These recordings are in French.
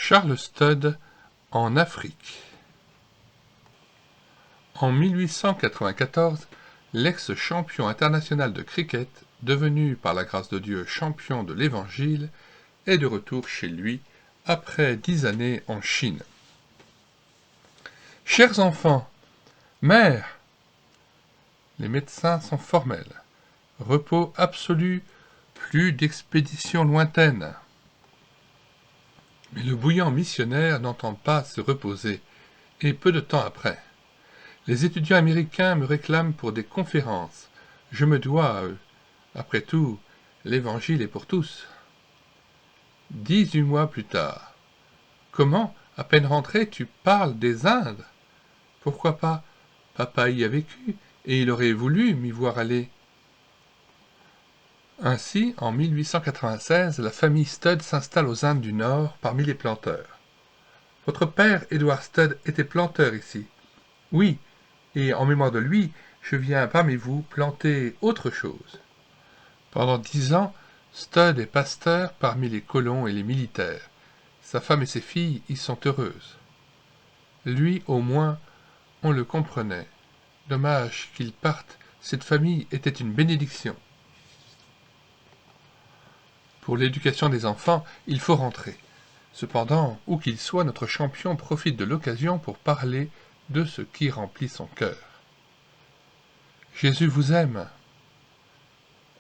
Charles Studd en Afrique. En 1894, l'ex-champion international de cricket, devenu par la grâce de Dieu champion de l'Évangile, est de retour chez lui après 10 années en Chine. Chers enfants, mère, les médecins sont formels. Repos absolu, plus d'expéditions lointaines. Mais le bouillant missionnaire n'entend pas se reposer, et peu de temps après. Les étudiants américains me réclament pour des conférences. Je me dois à eux. Après tout, l'Évangile est pour tous. 18 mois plus tard. Comment, à peine rentré, tu parles des Indes? Pourquoi pas? Papa y a vécu, et il aurait voulu m'y voir aller. Ainsi, en 1896, la famille Studd s'installe aux Indes du Nord parmi les planteurs. Votre père, Edward Studd, était planteur ici. Oui, et en mémoire de lui, je viens parmi vous planter autre chose. Pendant 10 ans, Studd est pasteur parmi les colons et les militaires. Sa femme et ses filles y sont heureuses. Lui, au moins, on le comprenait. Dommage qu'il parte, cette famille était une bénédiction. Pour l'éducation des enfants, il faut rentrer. Cependant, où qu'il soit, notre champion profite de l'occasion pour parler de ce qui remplit son cœur. Jésus vous aime.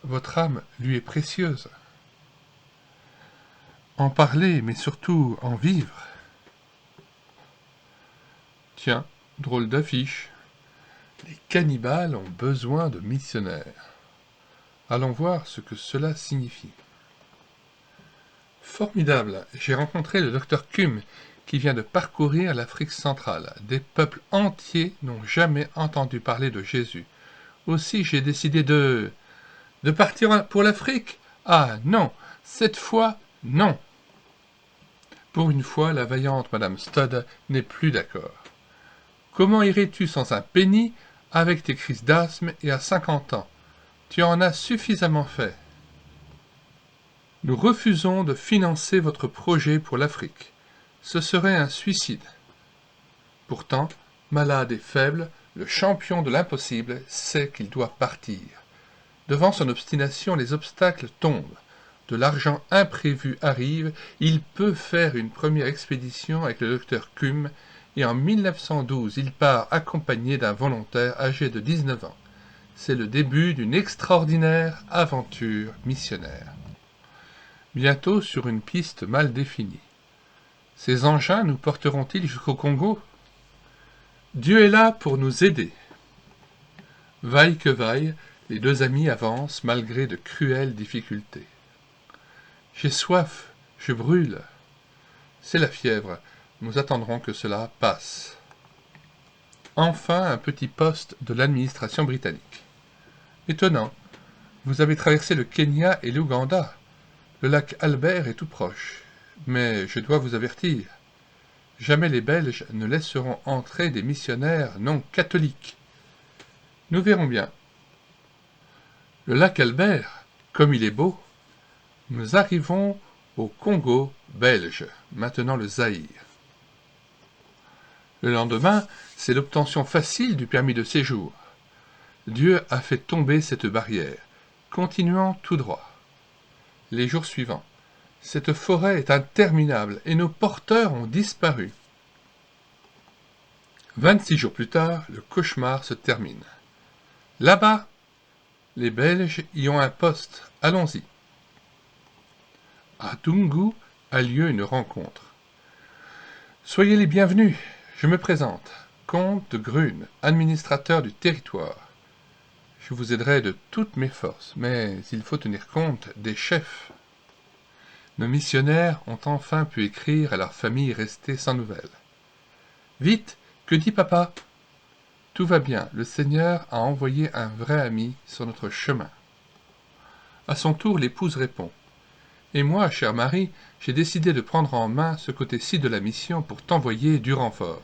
Votre âme lui est précieuse. En parler, mais surtout en vivre. Tiens, drôle d'affiche. Les cannibales ont besoin de missionnaires. Allons voir ce que cela signifie. Formidable, j'ai rencontré le docteur Kuhn qui vient de parcourir l'Afrique centrale. Des peuples entiers n'ont jamais entendu parler de Jésus. Aussi j'ai décidé de partir pour l'Afrique. Ah non, cette fois, non. Pour une fois, la vaillante Madame Studd n'est plus d'accord. Comment irais-tu sans un penny avec tes crises d'asthme et à 50 ans? Tu en as suffisamment fait. Nous refusons de financer votre projet pour l'Afrique. Ce serait un suicide. Pourtant, malade et faible, le champion de l'impossible sait qu'il doit partir. Devant son obstination, les obstacles tombent. De l'argent imprévu arrive, il peut faire une première expédition avec le docteur Kuhn, et en 1912, il part accompagné d'un volontaire âgé de 19 ans. C'est le début d'une extraordinaire aventure missionnaire. Bientôt sur une piste mal définie. Ces engins nous porteront-ils jusqu'au Congo? Dieu est là pour nous aider. Vaille que vaille, les deux amis avancent malgré de cruelles difficultés. J'ai soif, je brûle. C'est la fièvre, nous attendrons que cela passe. Enfin un petit poste de l'administration britannique. Étonnant, vous avez traversé le Kenya et l'Ouganda. Le lac Albert est tout proche, mais je dois vous avertir. Jamais les Belges ne laisseront entrer des missionnaires non catholiques. Nous verrons bien. Le lac Albert, comme il est beau, nous arrivons au Congo belge, maintenant le Zaïre. Le lendemain, c'est l'obtention facile du permis de séjour. Dieu a fait tomber cette barrière. Continuons tout droit. Les jours suivants. Cette forêt est interminable et nos porteurs ont disparu. 26 jours plus tard, le cauchemar se termine. Là-bas, les Belges y ont un poste. Allons-y. À Dungu a lieu une rencontre. Soyez les bienvenus. Je me présente. Comte de Grune, administrateur du territoire. Je vous aiderai de toutes mes forces, mais il faut tenir compte des chefs. Nos missionnaires ont enfin pu écrire à leur famille restée sans nouvelles. Vite, que dit papa? Tout va bien, le Seigneur a envoyé un vrai ami sur notre chemin. À son tour, l'épouse répond. Et moi, chère Marie, j'ai décidé de prendre en main ce côté-ci de la mission pour t'envoyer du renfort.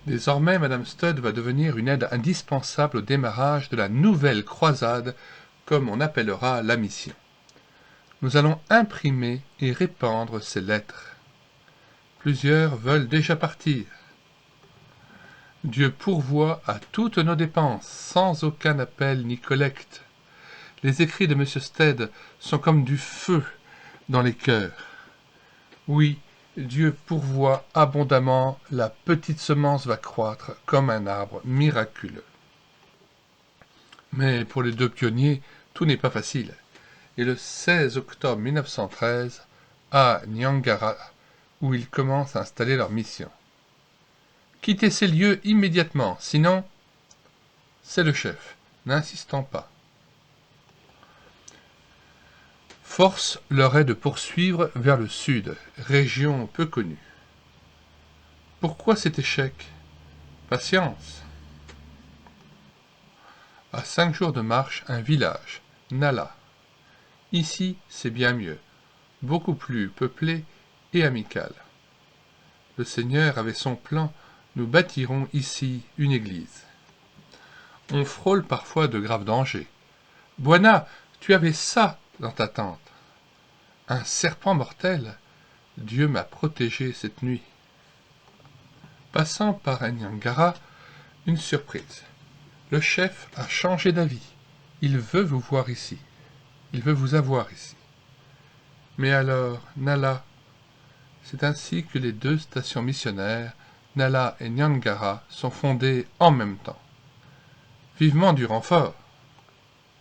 Désormais, Madame Studd va devenir une aide indispensable au démarrage de la nouvelle croisade, comme on appellera la mission. Nous allons imprimer et répandre ces lettres. Plusieurs veulent déjà partir. Dieu pourvoit à toutes nos dépenses, sans aucun appel ni collecte. Les écrits de M. Stead sont comme du feu dans les cœurs. Oui, Dieu pourvoit abondamment, la petite semence va croître comme un arbre miraculeux. Mais pour les deux pionniers, tout n'est pas facile. Et le 16 octobre 1913, à Niangara, où ils commencent à installer leur mission. Quittez ces lieux immédiatement, sinon, c'est le chef, n'insistons pas. Force leur est de poursuivre vers le sud, région peu connue. Pourquoi cet échec? Patience. À 5 jours de marche, un village, Nala. Ici, c'est bien mieux, beaucoup plus peuplé et amical. Le Seigneur avait son plan, nous bâtirons ici une église. On frôle parfois de graves dangers. Bwana, tu avais ça dans ta tente. Un serpent mortel. Dieu m'a protégé cette nuit. Passant par Niangara, une surprise. Le chef a changé d'avis. Il veut vous voir ici. Il veut vous avoir ici. Mais alors, Nala, c'est ainsi que les deux stations missionnaires, Nala et Niangara, sont fondées en même temps. Vivement du renfort.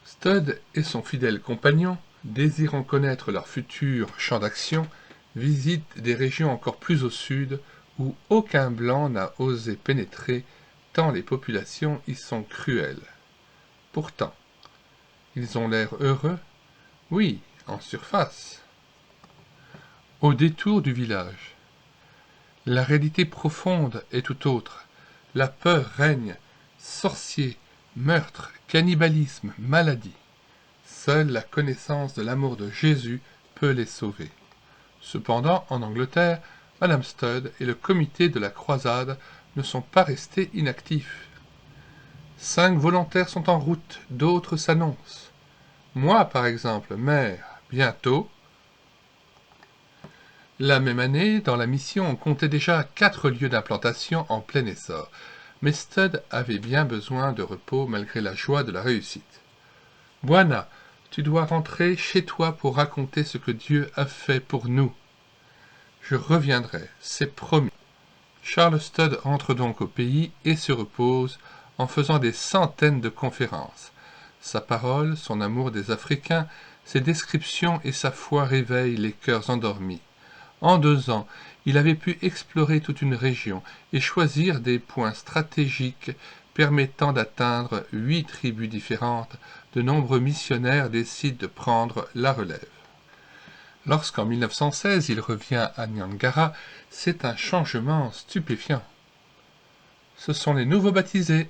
Studd et son fidèle compagnon, désirant connaître leur futur champ d'action, visitent des régions encore plus au sud où aucun blanc n'a osé pénétrer tant les populations y sont cruelles. Pourtant, ils ont l'air heureux, oui, en surface. Au détour du village, la réalité profonde est tout autre. La peur règne, sorciers, meurtres, cannibalisme, maladie. Seule la connaissance de l'amour de Jésus peut les sauver. Cependant, en Angleterre, Madame Studd et le comité de la croisade ne sont pas restés inactifs. 5 volontaires sont en route, d'autres s'annoncent. Moi, par exemple, maire, bientôt. La même année, dans la mission, on comptait déjà 4 lieux d'implantation en plein essor. Mais Studd avait bien besoin de repos malgré la joie de la réussite. Bwana, tu dois rentrer chez toi pour raconter ce que Dieu a fait pour nous. Je reviendrai, c'est promis. Charles Studd entre donc au pays et se repose en faisant des centaines de conférences. Sa parole, son amour des Africains, ses descriptions et sa foi réveillent les cœurs endormis. En 2 ans, il avait pu explorer toute une région et choisir des points stratégiques permettant d'atteindre 8 tribus différentes. De nombreux missionnaires décident de prendre la relève. Lorsqu'en 1916 il revient à Niangara, c'est un changement stupéfiant. Ce sont les nouveaux baptisés.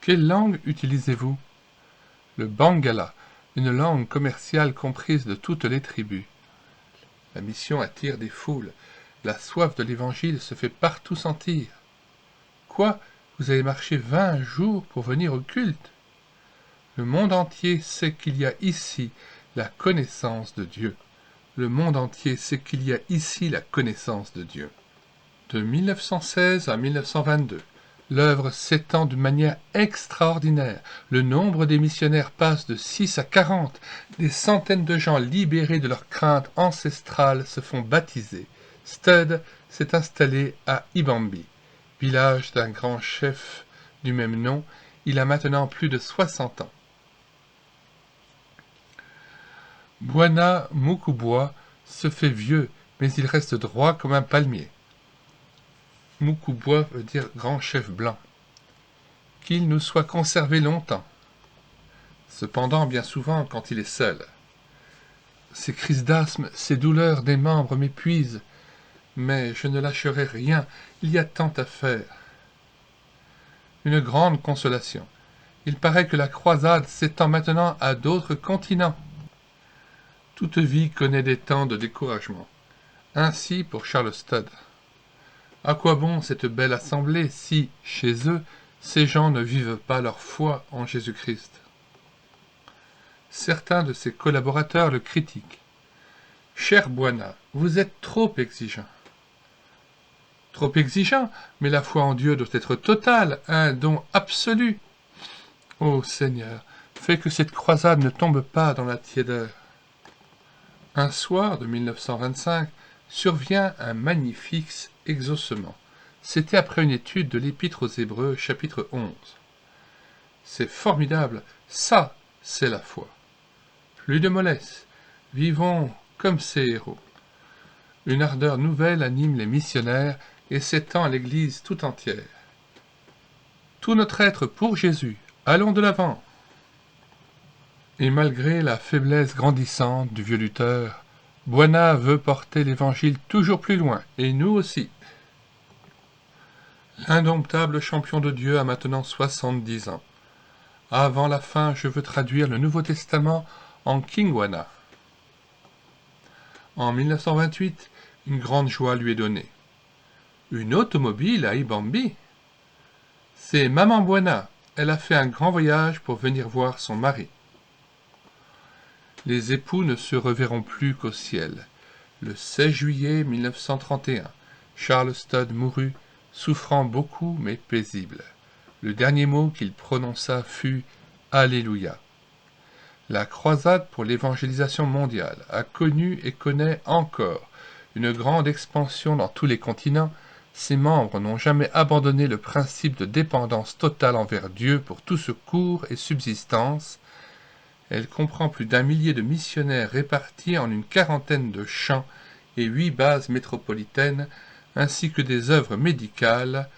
Quelle langue utilisez-vous? Le Bangala, une langue commerciale comprise de toutes les tribus. La mission attire des foules. La soif de l'Évangile se fait partout sentir. Quoi? Vous avez marché 20 jours pour venir au culte? Le monde entier sait qu'il y a ici la connaissance de Dieu. Le monde entier sait qu'il y a ici la connaissance de Dieu. De 1916 à 1922, l'œuvre s'étend d'une manière extraordinaire. Le nombre des missionnaires passe de 6 à 40. Des centaines de gens libérés de leurs craintes ancestrales se font baptiser. Studd s'est installé à Ibambi, village d'un grand chef du même nom. Il a maintenant plus de 60 ans. Bwana Mukubwa se fait vieux, mais il reste droit comme un palmier. Mukubwa veut dire grand chef blanc. Qu'il nous soit conservé longtemps. Cependant, bien souvent, quand il est seul, ces crises d'asthme, ces douleurs des membres m'épuisent, mais je ne lâcherai rien, il y a tant à faire. Une grande consolation. Il paraît que la croisade s'étend maintenant à d'autres continents. Toute vie connaît des temps de découragement. Ainsi pour Charles Studd. À quoi bon cette belle assemblée si, chez eux, ces gens ne vivent pas leur foi en Jésus-Christ? Certains de ses collaborateurs le critiquent. Cher Buana, vous êtes trop exigeant. Trop exigeant, mais la foi en Dieu doit être totale, un don absolu. Ô Seigneur, fais que cette croisade ne tombe pas dans la tiédeur. Un soir de 1925, survient un magnifique exaucement. C'était après une étude de l'Épître aux Hébreux, chapitre 11. C'est formidable, ça, c'est la foi. Plus de mollesse, vivons comme ces héros. Une ardeur nouvelle anime les missionnaires et s'étend à l'Église tout entière. Tout notre être pour Jésus, allons de l'avant. Et malgré la faiblesse grandissante du vieux lutteur, Buana veut porter l'Évangile toujours plus loin, et nous aussi. L'indomptable champion de Dieu a maintenant 70 ans. Avant la fin, je veux traduire le Nouveau Testament en Kingwana. En 1928, une grande joie lui est donnée. Une automobile à Ibambi. C'est Maman Buana. Elle a fait un grand voyage pour venir voir son mari. Les époux ne se reverront plus qu'au ciel. Le 16 juillet 1931, Charles Studd mourut, souffrant beaucoup mais paisible. Le dernier mot qu'il prononça fut « Alléluia ». La croisade pour l'évangélisation mondiale a connu et connaît encore une grande expansion dans tous les continents. Ses membres n'ont jamais abandonné le principe de dépendance totale envers Dieu pour tout secours et subsistance. Elle comprend plus d'1 millier de missionnaires répartis en une quarantaine de champs et 8 bases métropolitaines, ainsi que des œuvres médicales.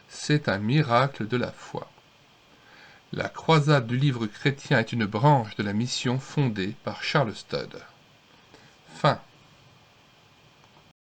C'est un miracle de la foi. La croisade du livre chrétien est une branche de la mission fondée par Charles Studd. Fin.